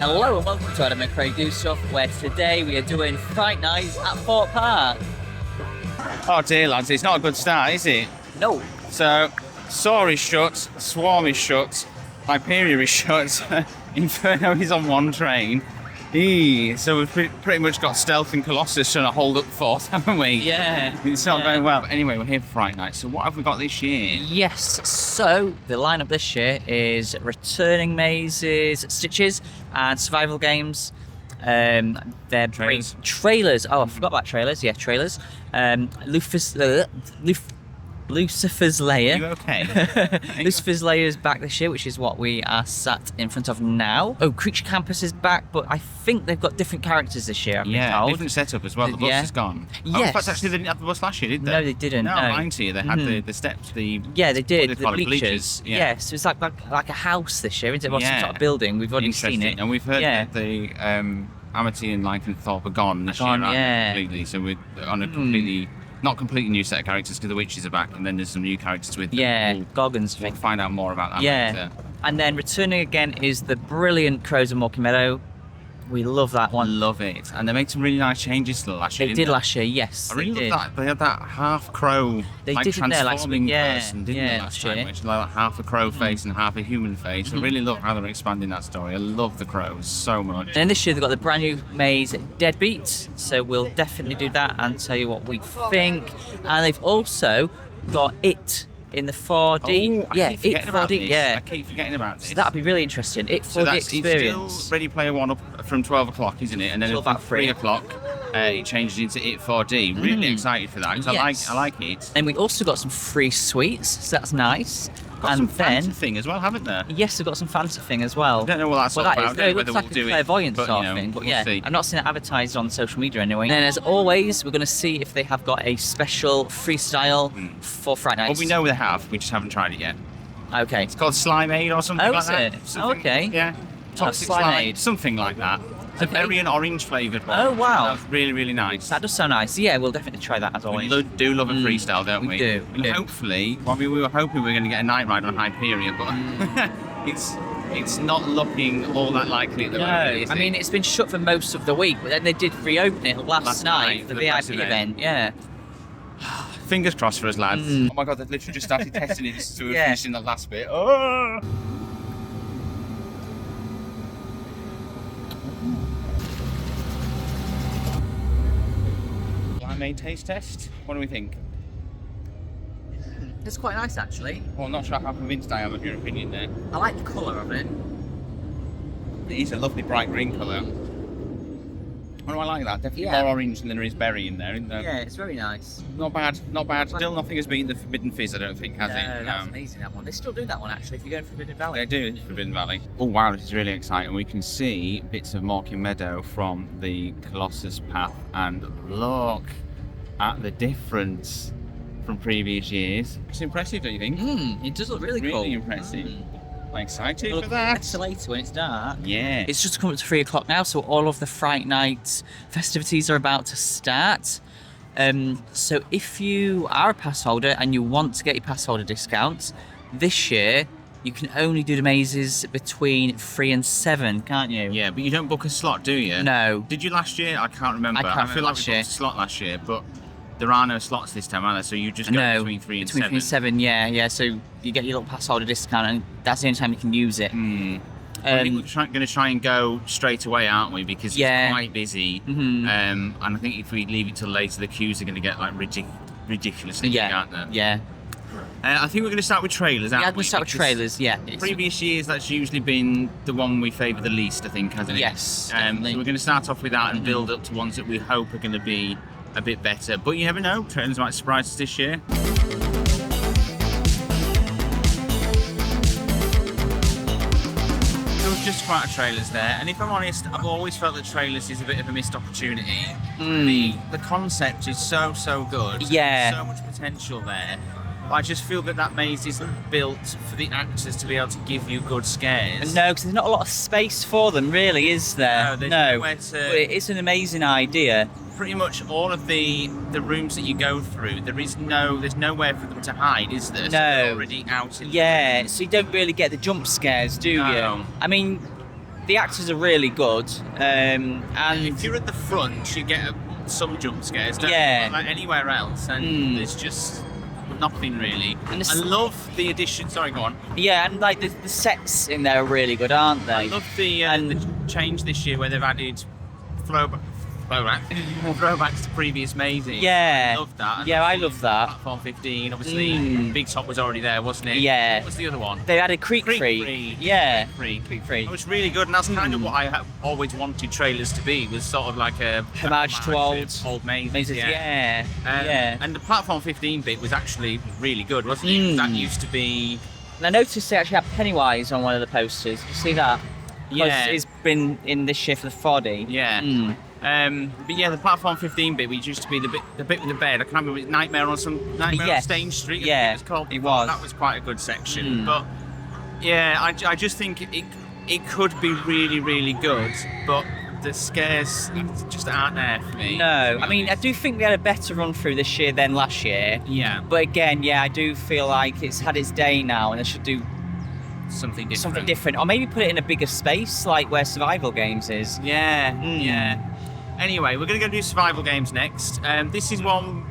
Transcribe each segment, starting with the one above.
Hello and welcome to Adam and Craig Do Stuff, where today we are doing Fright Nights at Thorpe Park. Oh dear lads, it's not a good start, is it? No. So, Saw is shut, Swarm is shut, Hyperia is shut, Inferno is on one train. So we've pretty much got Stealth and Colossus trying to hold up fourth, haven't we? Yeah. It's not going well. But anyway, we're here for Fright Night. So what have we got this year? Yes, so the lineup this year is returning mazes, stitches, and survival games. They're trailers. Oh, I forgot about trailers. Yeah, trailers. Lucifer's Lair. Are you okay? Lucifer's Lair is back this year, which is what we are sat in front of now. Oh, Creature Campus is back, but I think they've got different characters this year. Yeah, different setup as well. The bus is gone. Yes. Oh, in fact, actually, they didn't have the bus last year, did they? No, they didn't. No, lying to you. They had the steps, Yeah, they did. The bleachers. Yeah. So it's like a house this year, isn't it? Well, some sort of building. We've already seen it. And we've heard that the Amity and Lycan Thorpe are gone this year, completely. So we're on a not completely new set of characters because the witches are back, and then there's some new characters with them. Yeah, Goggins. We'll find out more about that later. And then returning again is the brilliant Crows of Mawkin Meadow. We love that one. Love it. And they made some really nice changes to last year. They did last year, yes. I really love that. They had that half crow, transforming person, didn't they, last time? Which like half a crow face and half a human face. I really love how they're expanding that story. I love the crows so much. And this year they've got the brand new maze Deadbeat, so we'll definitely do that and tell you what we think. And they've also got It in the 4D. I keep It 4D. Yeah, I keep forgetting about this. So that'd be really interesting. It 4D so that's, experience. It's still Ready Player One up from 12 o'clock, isn't it? And then at 3 o'clock, it changes into It 4D. Really excited for that because I like it. And we also got some free sweets, so that's nice. Got some fancy thing as well, haven't they? Yes, we've got some fancy thing as well. I don't know what that's all about. It looks like a clairvoyant sort of thing, but we'll see. I've not seen it advertised on social media anyway. And then as always, we're going to see if they have got a special freestyle for Fright Nights. Well, we know they have, we just haven't tried it yet. Okay. It's called Slimeade or something like that. Oh, okay. Yeah. Toxic Slimeade. Something like that. It's a berry and orange flavoured one. Oh, wow. That's really, really nice. That does sound nice. Yeah, we'll definitely try that as always. We do love a freestyle, don't we? We do. And hopefully, we were hoping we were going to get a night ride on Hyperia, but it's not looking all that likely at the moment, is it? I mean, it's been shut for most of the week, but then they did reopen it last night for the VIP event. Yeah. Fingers crossed for us, lads. Oh my god, they've literally just started testing it, so we're finishing the last bit. Oh! Limeade taste test. What do we think? It's quite nice actually. Well, I'm not sure how convinced I am of your opinion there. I like the colour of it. It is a lovely bright green colour. What do I like that? Definitely more orange than there is berry in there, isn't there? Yeah, it's very nice. Not bad, not bad. Still nothing has beaten the Forbidden Fizz, I don't think, has it? No, that's amazing, that one. They still do that one actually if you go to Forbidden Valley. They do in Forbidden Valley. Oh wow, this is really exciting. We can see bits of Mawkin Meadow from the Colossus path, and look at the difference from previous years. It's impressive, don't you think? It does look really cool. Really impressive. I'm excited for that. It's later when it's dark. Yeah. It's just come up to 3 o'clock now, so all of the Fright Night festivities are about to start. So if you are a pass holder and you want to get your pass holder discounts, this year you can only do the mazes between 3 and 7, can't you? Yeah, but you don't book a slot, do you? No. Did you last year? I can't remember. I feel like we booked a slot last year, but there are no slots this time, are there? So you just go between 3 and 7. Between 3 and 7, yeah. So you get your little pass holder discount, and that's the only time you can use it. I think we're going to try and go straight away, aren't we? Because it's quite busy. And I think if we leave it till later, the queues are going to get like ridiculously big, aren't they? Yeah. I think we're going to start with trailers, aren't we? Yeah, we'll start with trailers, yeah. Previous years, that's usually been the one we favour the least, I think, hasn't it? Yes. So we're going to start off with that and build up to ones that we hope are going to be a bit better, but you never know, trailers might surprise us this year. There was just quite a trailers there, and if I'm honest, I've always felt that trailers is a bit of a missed opportunity. The concept is so good. Yeah. There's so much potential there. But I just feel that that maze isn't built for the actors to be able to give you good scares. No, because there's not a lot of space for them, really, is there? No, there's nowhere to... But it's an amazing idea. Pretty much all of the rooms that you go through, there's nowhere for them to hide, is there? No. So they're already out in Yeah, so you don't really get the jump scares, do you? I mean, the actors are really good. And if you're at the front, you get some jump scares, don't Yeah. you? Like anywhere else, and there's just nothing really. And I love the addition. Sorry, go on. yeah, and like the sets in there are really good, aren't they? I love the change this year where they've added throwbacks to previous mazes. Yeah. I love that. Yeah, I love that. Platform 15, obviously. Big Top was already there, wasn't it? Yeah. What was the other one? They added Creek Creek Free. Free. Yeah. Creek Free. It was really good, and that's kind of what I always wanted trailers to be. Was sort of like a Homage to old mazes. Yeah. Yeah. And the Platform 15 bit was actually really good, wasn't it? That used to be. And I noticed they actually had Pennywise on one of the posters. You see that? Yeah. It's been in this year for the 4D. Yeah. But yeah, the Platform 15 bit, which used to be the bit with the bed. I can't remember. It was Nightmare on Stain Street. I think it was called. It was. That was quite a good section. But yeah, I just think it could be really, really good. But the scares just aren't there for me. No, I mean, I do think we had a better run through this year than last year. Yeah. But again, yeah, I do feel like it's had its day now, and they should do Something different, or maybe put it in a bigger space, like where Survival Games is. Yeah. Yeah. Anyway, we're going to go do survival games next. This is one,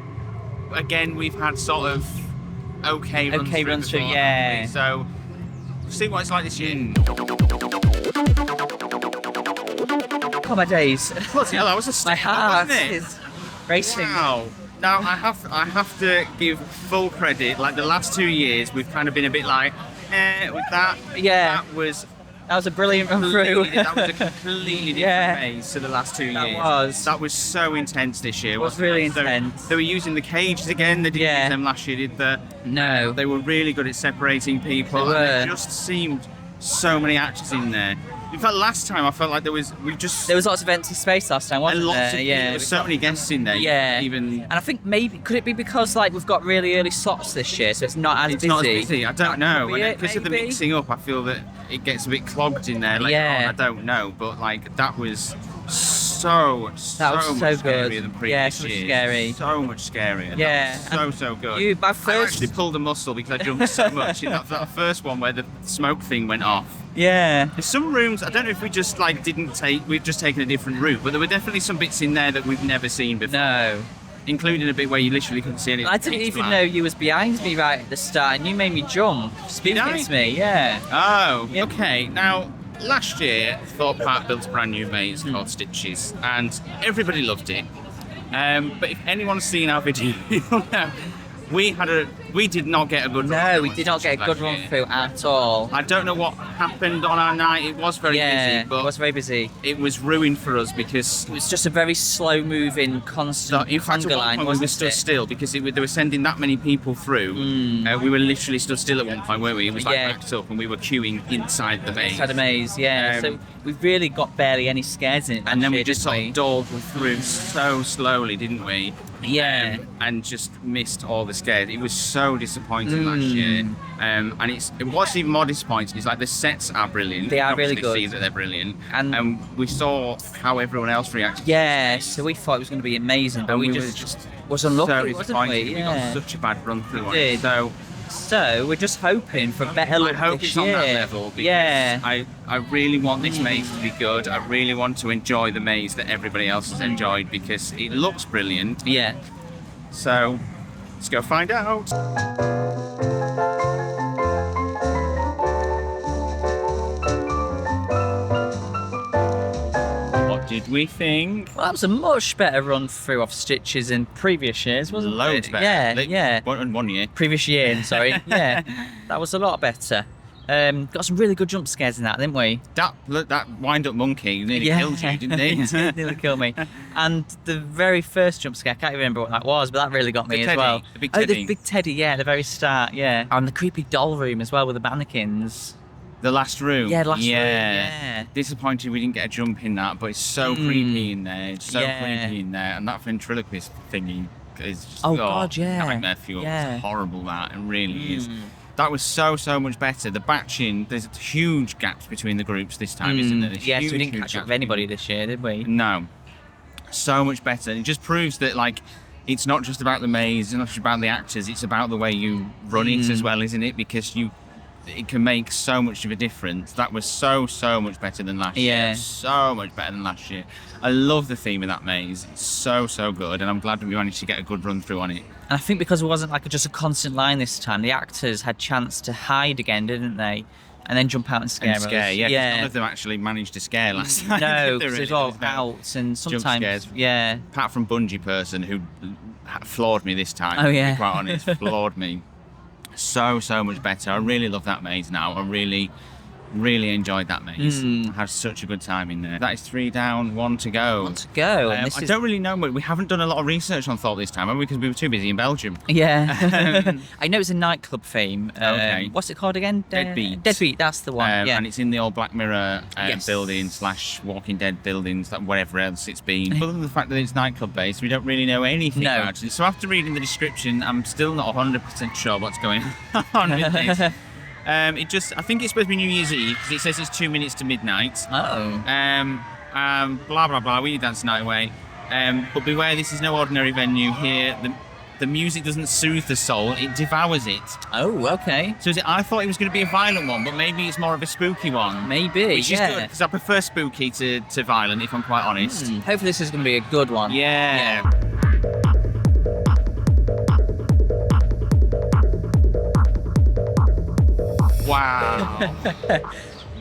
again, we've had sort of okay runs through before, yeah. haven't we? So, we'll see what it's like this year. Oh my days. Bloody hell, that was a step, My heart wasn't it? is racing. Wow. Now, I have to give full credit. Like, the last 2 years, we've kind of been a bit like, with that. Yeah. That was a brilliant run through. That was a completely different maze to the last 2 years. That was so intense this year. It was really intense. They were using the cages again. They didn't use them last year, did they? No. They were really good at separating people. They were. And there just seemed so many actors in there. In fact, last time I felt like there was lots of empty space last time, wasn't there? There were so many guests in there. Yeah. Even. And I think could it be because like we've got really early slots this year, so it's not as busy? Not as busy. I don't know. Because of the mixing up, I feel that it gets a bit clogged in there later on. I don't know, but like that was so much scarier than previous years. Scary. So much scarier. Yeah. So good. I actually pulled a muscle because I jumped so much in that first one where the smoke thing went off. Yeah. There's some rooms, I don't know if we just like we've just taken a different route, but there were definitely some bits in there that we've never seen before. No. Including a bit where you literally couldn't see anything. I didn't even know you was behind me right at the start, and you made me jump. Speaking to me, yeah. Oh, okay. Now, last year, Thorpe Park built a brand new maze called Stitches, and everybody loved it. But if anyone's seen our video, you'll know we did not get a good run. No, we did not get a good run through at all. I don't know what happened on our night. It was very busy, but it was very busy. It was ruined for us because it was just a very slow-moving, constant hunger line. We were stood still because they were sending that many people through. We were literally stood still at one point, weren't we? It was like backed up, and we were queuing inside the maze. Inside the maze, yeah. So we really got barely any scares in it. And then we just sort of dawdled through so slowly, didn't we? Yeah. And just missed all the scares. It was so disappointing last year. And what's even more disappointing is like the sets are brilliant. They are really good. See that they're brilliant. And we saw how everyone else reacted. Yeah, so we thought it was going to be amazing, but we just was unlucky, wasn't we? We got such a bad run through on it. So we're just hoping for better luck I hope this it's year. on that level because I really want this maze to be good. I really want to enjoy the maze that everybody else has enjoyed because it looks brilliant. Yeah. So let's go find out. What did we think? Well, that was a much better run through of Stitches in previous years, wasn't it? Loads better. Yeah. One year. Previous year, sorry. Yeah. That was a lot better. Got some really good jump scares in that, didn't we? That wind-up monkey nearly killed you, didn't it? It nearly killed me. And the very first jump scare, I can't even remember what that was, but that really got me as well. The big teddy. Oh, the big teddy, at the very start, yeah. And the creepy doll room as well with the mannequins. The last room. Yeah, room, yeah. Disappointed we didn't get a jump in that, but it's so creepy in there. It's so creepy in there. And that ventriloquist thingy is just... God, yeah. Nightmare fuel. It's horrible, that. It really is. That was so much better. The batching, there's huge gaps between the groups this time, isn't there? So we didn't catch up with anybody this year, did we? No. So much better. It just proves that, like, it's not just about the maze, it's not just about the actors, it's about the way you run it as well, isn't it? Because it can make so much of a difference. That was so much better than last year. So much better than last year. I love the theme of that maze. It's so good, and I'm glad that we managed to get a good run through on it. And I think because it wasn't like just a constant line this time, the actors had chance to hide again, didn't they? And then jump out and scare us. Yeah. None of them actually managed to scare last time. No, because it was all out, and sometimes, apart from Bungee person, who floored me this time. Oh yeah, to be quite honest, floored me. So much better. I really love that maze now. I really enjoyed that maze. I had such a good time in there. That is 3 down, 1 to go. And I don't really know, but we haven't done a lot of research on Thorpe this time, have we? Because we were too busy in Belgium. Yeah. I know it's a nightclub theme. Okay. What's it called again? Deadbeat. Deadbeat, that's the one. And it's in the old Black Mirror building / Walking Dead buildings, whatever else it's been. Other than the fact that it's nightclub based, we don't really know anything about it. So after reading the description, I'm still not 100% sure what's going on with this. I think it's supposed to be New Year's Eve because it says it's 2 minutes to midnight. Oh. Blah blah blah. We dance the night away. But beware, this is no ordinary venue here. The music doesn't soothe the soul; it devours it. Oh, okay. So I thought it was going to be a violent one, but maybe it's more of a spooky one. Maybe. Which is good because I prefer spooky to violent, if I'm quite honest. Hopefully, this is going to be a good one. Yeah. Wow.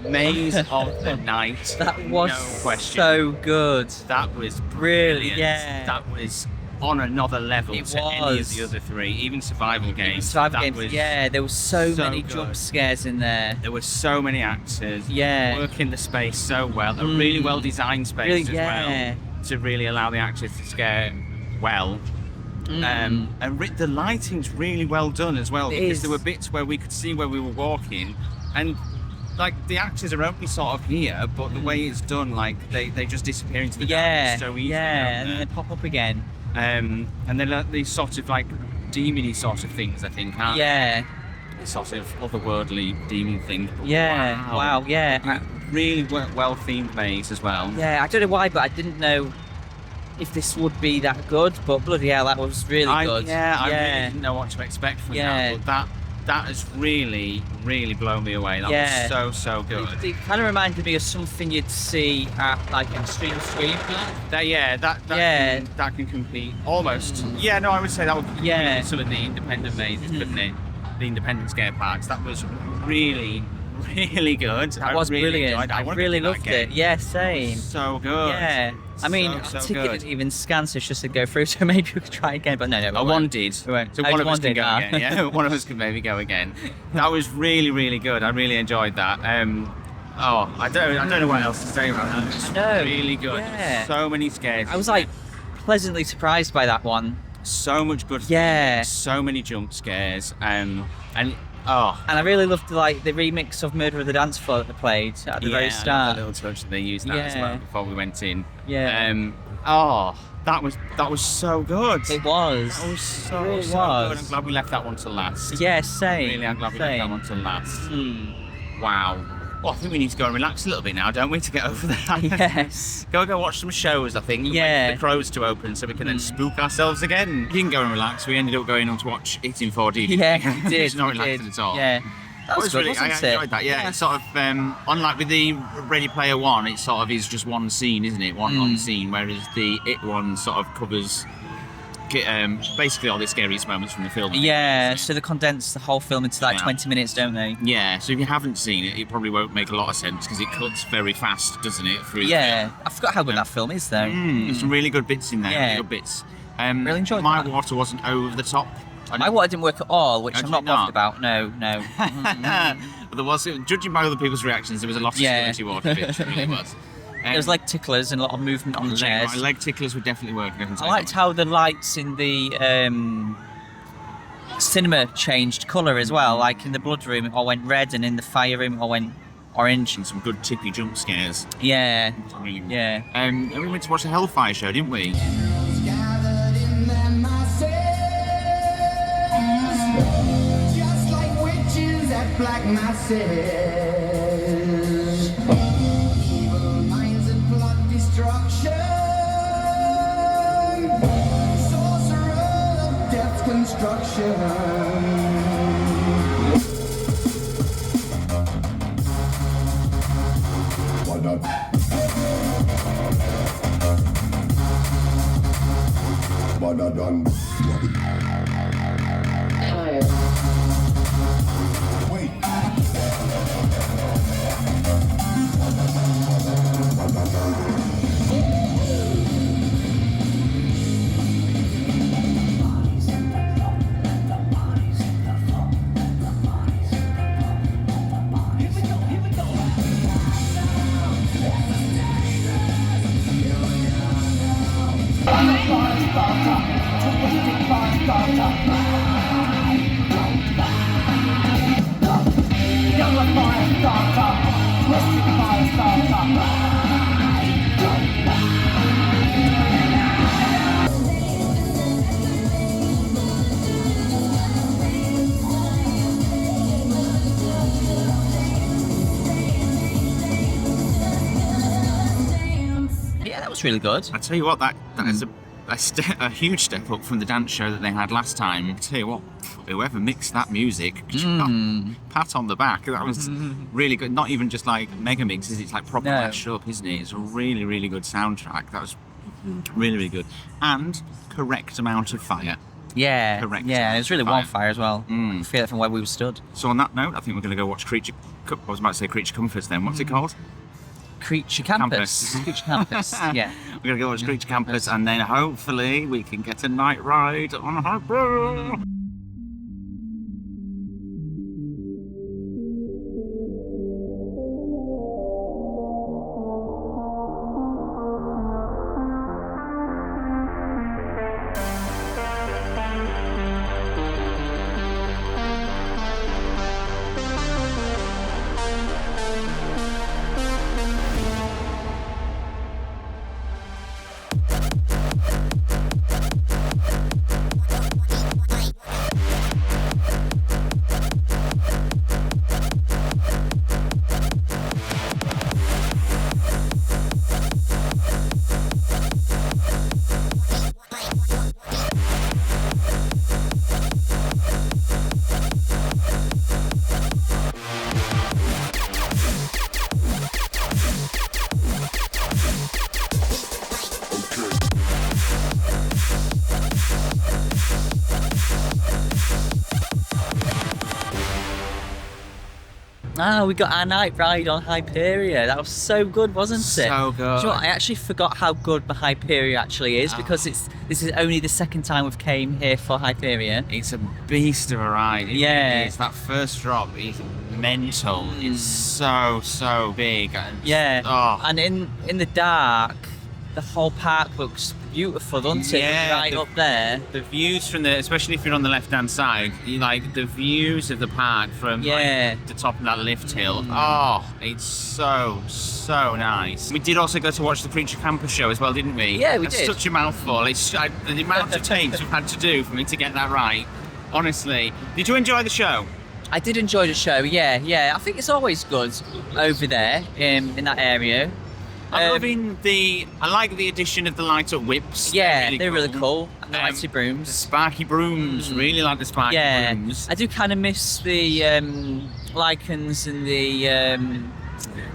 Maze of the Night. That was no question. So good. That was brilliant. Yeah. That was on another level to any of the other 3, even survival games. There were so many jump scares in there. There were so many actors working the space so well. A really well designed space as well to really allow the actors to scare well. And the lighting's really well done as well, because there were bits where we could see where we were walking, and like the actors are only sort of here, but the way it's done, like they just disappear into the darkness so easily. And then they pop up again. And they're like these sort of like demony sort of things, I think, aren't they? Sort of otherworldly demon thing. Wow. Really well themed maze as well. Yeah, I don't know why, but I didn't know if this would be that good, but bloody hell, that was really good. I really didn't know what to expect from that, but that has really blown me away. That was so good. It kind of reminded me of something you'd see at like Extreme Scream. That can compete almost. I would say that would compete some of the independent mazes, couldn't it? The independent scare parks. That was really good. That was brilliant. I really loved it. Yeah, same. So good. Yeah. I mean, our ticket didn't even scan, so it's just to go through, so maybe we could try again, but no. One did. So one of us can go again, yeah? One of us could maybe go again. That was really good. I really enjoyed that. I don't know what else to say about that. It was really good. Yeah. So many scares. I was like pleasantly surprised by that one. So much good. Yeah. So many jump scares. And I really loved the remix of Murder of the Dance Floor that they played at the very start. I love the little touch that they used that as well before we went in. Yeah. That was so good. It was. That was so it really good. was. I'm glad we left that one to last. Yeah, same. Really, I'm glad we left that one to last. Wow. Well, I think we need to go and relax a little bit now, don't we, to get over that? Yes. Go watch some shows, I think. Yeah. Wait for the Crows to open so we can then spook ourselves again. You can go and relax. We ended up going on to watch it in 4D. Yeah, we did. It's not relaxing at all. Yeah. That was good, really, I enjoyed that. Yeah, it's sort of unlike with the Ready Player One, it sort of is just one scene, isn't it? One scene, whereas the It one sort of covers basically all the scariest moments from the film. Yeah, so they condense the whole film into 20 minutes, don't they? Yeah, so if you haven't seen it, it probably won't make a lot of sense because it cuts very fast, doesn't it? Through I forgot how good that film is, though. There's some really good bits in there. Really good bits. Really enjoyed My that. water wasn't over the top. My water didn't work at all, which I'm not bothered about. No. But there was, judging by other people's reactions, there was a lot of squirty water bits. It really was. There was leg ticklers and a lot of movement on the chairs. My leg ticklers were definitely working. I liked how the lights in the cinema changed colour as well. Like in the blood room, it all went red, and in the fire room, it all went orange. And some good tippy jump scares. Yeah. Yeah. And we went to watch the Hellfire show, didn't we? Just like witches at black masses. Evil minds and plot destruction. Sorcerer of death construction. done. Wait. Yeah, that was really good. I tell you what, that is a huge step up from the dance show that they had last time. I tell you what, whoever mixed that music, pat on the back. That was really good. Not even just like mega mixes, it's like proper mashed up, isn't it? It's a really, really good soundtrack. That was really, really good. And correct amount of fire. Yeah, Correct. Yeah, it was really wildfire as well. I feel it from where we were stood. So on that note, I think we're going to go watch Creature... I was about to say Creature Comforts then. What's it called? Creature Campus. Creature Campus, yeah. We're going to go watch Creature Campus and then hopefully we can get a night ride on Hyperia. We got our night ride on Hyperia. That was so good, wasn't it? So good. Do you know what? I actually forgot how good the Hyperia actually is because this is only the second time we've came here for Hyperia. It's a beast of a ride. Yeah. It's that first drop is mental. It's so big. And, And in the dark, the whole park looks beautiful, doesn't it? Right up there. The views from especially if you're on the left-hand side, like the views of the park from like, the top of that lift hill. Oh, it's so nice. We did also go to watch the Creature Campus show as well, didn't we? Yeah, we That's did. such a mouthful. It's the amount of takes we've had to do for me to get that right. Honestly, did you enjoy the show? I did enjoy the show. Yeah. I think it's always good over there in that area. I'm loving I like the addition of the light up whips. Yeah, they're really cool. And the lighty brooms. The sparky brooms, really like the sparky brooms. I do kind of miss the lichens and the...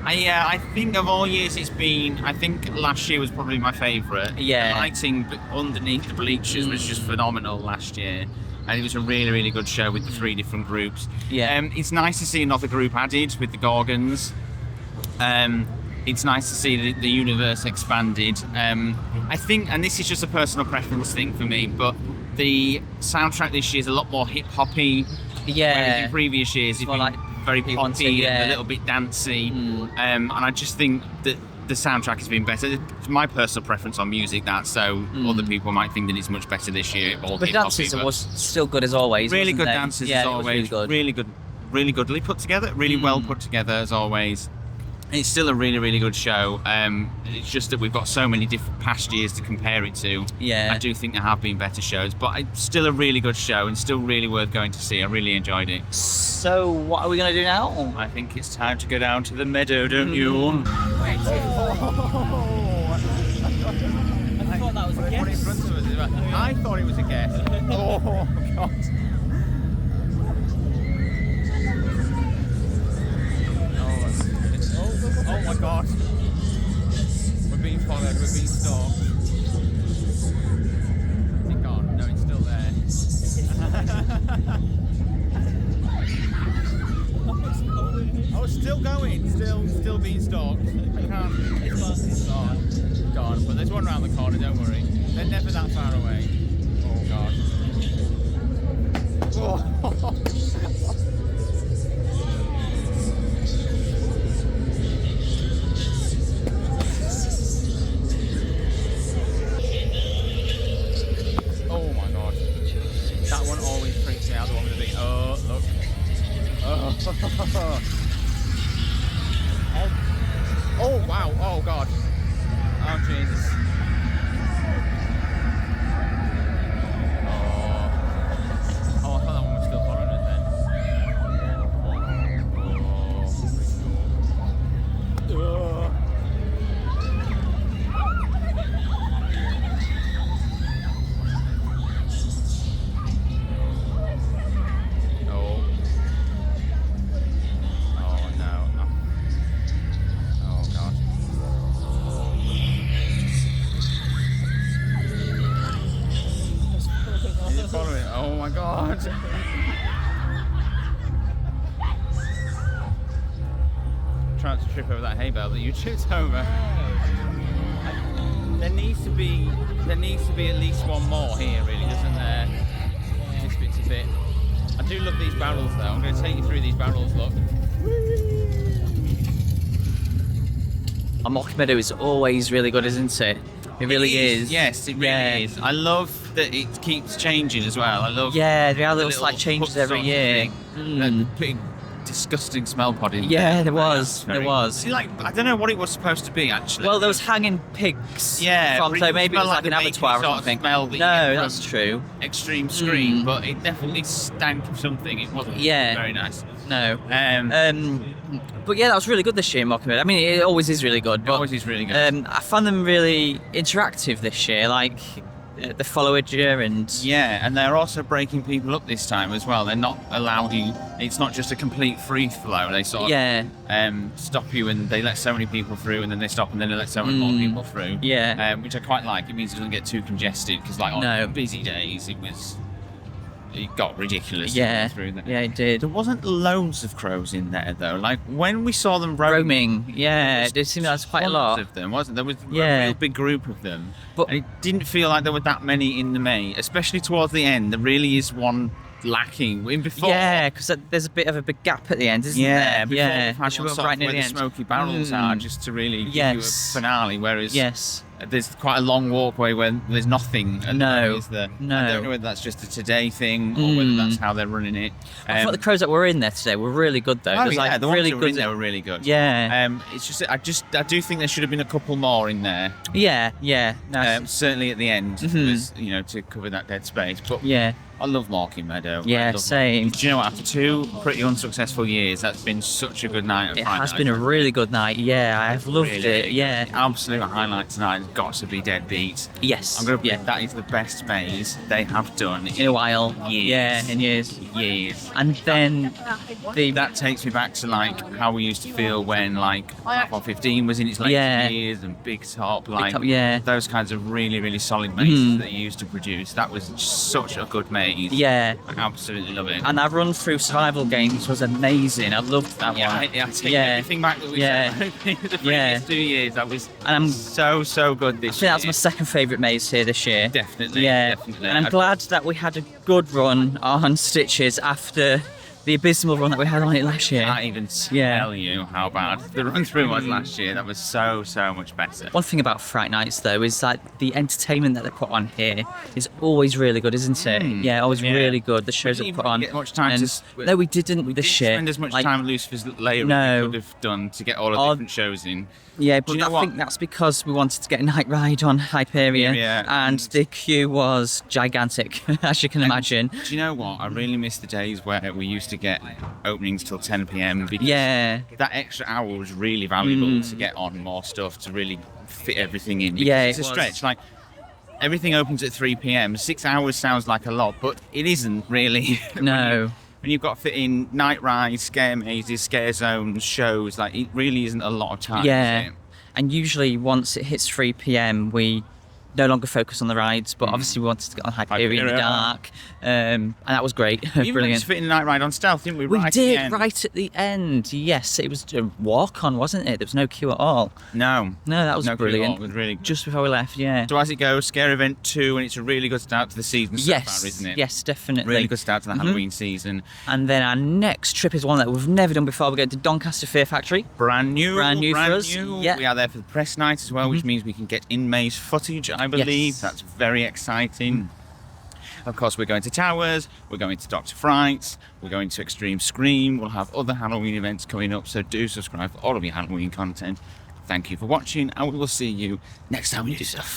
I think of all years it's been, I think last year was probably my favourite. Yeah. The lighting underneath the bleachers was just phenomenal last year. And it was a really, really good show with the 3 different groups. Yeah. It's nice to see another group added with the Gorgons. It's nice to see the universe expanded. I think, and this is just a personal preference thing for me, but the soundtrack this year is a lot more hip-hoppy. Yeah. Whereas in previous years it's been like very poppy and a yeah. little bit dancey. And I just think that the soundtrack has been better. It's my personal preference on music, so other people might think that it's much better this year. But the dances was still good as always. Really wasn't good they? dances Yeah, as always. Really goodly put together. Really well put together as always. It's still a really, really good show. It's just that we've got so many different past years to compare it to. Yeah. I do think there have been better shows, but it's still a really good show and still really worth going to see. I really enjoyed it. So what are we going to do now? I think it's time to go down to the meadow, don't you? I thought that was a guess. I thought it was a guess. Oh, God. Oh my God. We're being followed, we're being stalked. Is it gone? Oh, still going, still being stalked. I can't. It's gone. But there's one around the corner. Don't worry. They're never that far away. Oh God. Oh. Oh my God. That one always freaks me out. The one with the big. Oh look. Oh. Oh wow. Oh God. Oh Jesus. Oh, I thought that one was still following us then. Oh. Oh my God. Trying to trip over that hay bale that you tripped over. There needs to be at least one more here, really, doesn't there? This bit's a bit. I do love these barrels though. I'm going to take you through these barrels. Look. Mawkin Meadow is always really good, isn't it? It really is. Yes, it really is. I love that it keeps changing as well. I love. Yeah, there are little little slight changes hooks every on year. That big, disgusting smell pod in Yeah, there. there was. There was. See, like, I don't know what it was supposed to be actually. Well, there was hanging pigs. Yeah, From, but it so didn't maybe it smell was like like an the abattoir or bakery sort of something. smell that you No, get that's from true. Extreme Scream, but it definitely stank of something. It wasn't very nice. No. But yeah, that was really good this year, Mawkin Meadow. I mean, it always is really good. It But, always is really good. I found them really interactive this year. Like, they followed you and... Yeah, and they're also breaking people up this time as well. They're not allowing. It's not just a complete free flow. They sort of stop you, and they let so many people through, and then they stop, and then they let so many more people through. Yeah. Which I quite like. It means it doesn't get too congested because, like, on busy days, it got ridiculous. Yeah. Through there. Yeah, it did. There wasn't loads of crows in there though. Like when we saw them Roaming. Yeah, it seemed like quite a lot of them, wasn't there? Was a Yeah. real big group of them. But And it didn't feel like there were that many in the May, especially towards the end. There really is one lacking. In before, yeah, because there's a bit of a big gap at the end, isn't yeah, there? before Yeah, we've had which one we're sort right of near where the the end. smoky barrels are, just to really give you a finale. Whereas there's quite a long walkway where there's nothing. And No, is there? no. I don't know whether that's just a today thing or whether that's how they're running it. I thought the crows that were in there today were really good though. Oh There's, yeah, like, the ones really that were good. in there were really good. Yeah. It's just I do think there should have been a couple more in there. Yeah. Nice. Certainly at the end, was, to cover that dead space. But yeah. I love Mawkin Meadow. Yeah, I love same. Do you know what? After 2 pretty unsuccessful years, that's been such a good night. Of It Fright has Nights. been a really good night. Yeah, I've loved it. Yeah. The absolute highlight tonight has got to be Deadbeat. Yes. I'm going to that is the best maze they have done in a while. Years. Yeah, in years. And then that takes me back to like how we used to feel when like Apple 15 was in its latest years and Big Top, like those kinds of really, really solid mazes that you used to produce. That was just such a good maze. Yeah. I absolutely love it. And our run through survival games was amazing. I loved that one. I take everything back that we said the previous 2 years. That was so good this year. I think that was my second favourite maze here this year. Definitely. Yeah. Definitely. And I'm glad that we had a good run on Stitches after the abysmal run that we had on it last year. I can't even tell you how bad the run through was last year. That was so much better. One thing about Fright Nights though is that the entertainment that they put on here is always really good, isn't it? Yeah, always really good. The shows that put on. Get much time no, we didn't this year. Spend as much time at Lucifer's Lair as we could have done to get all of the different shows in. Yeah, but I think that's because we wanted to get a night ride on Hyperia, and the queue was gigantic, as you can imagine. Do you know what? I really miss the days where we used to get openings till 10 p.m. because that extra hour was really valuable to get on more stuff, to really fit everything in. Yeah, it's a stretch. Like, everything opens at 3 p.m. 6 hours sounds like a lot, but it isn't really. No. When you've got to fit in night rides, scare mazes, scare zones, shows, like it really isn't a lot of time. Yeah, and usually once it hits 3 p.m. we no longer focus on the rides, but obviously we wanted to get on Hyperia in the Hyperia. dark, and that was great. We even Brilliant. managed to fit in a night ride on Stealth, didn't we? We Right at the did, end. right at the end. Yes, it was a walk-on, wasn't it? There was no queue at all. No, No, that was no clue at all. brilliant. It was really good. Just before we left, yeah. So as it goes, Scare Event 2, and it's a really good start to the season so Yes, far, isn't it? yes, definitely. Really good start to the Halloween season. And then our next trip is one that we've never done before. We're going to Doncaster Fear Factory. Brand new Brand new for us, yeah. We are there for the press night as well, which means we can get in-maze footage, I believe. Yes. That's very exciting. Of course, we're going to Towers, we're going to Dr. Fright, we're going to Extreme Scream. We'll have other Halloween events coming up, so do subscribe for all of your Halloween content. Thank you for watching, and we will see you next time we do stuff.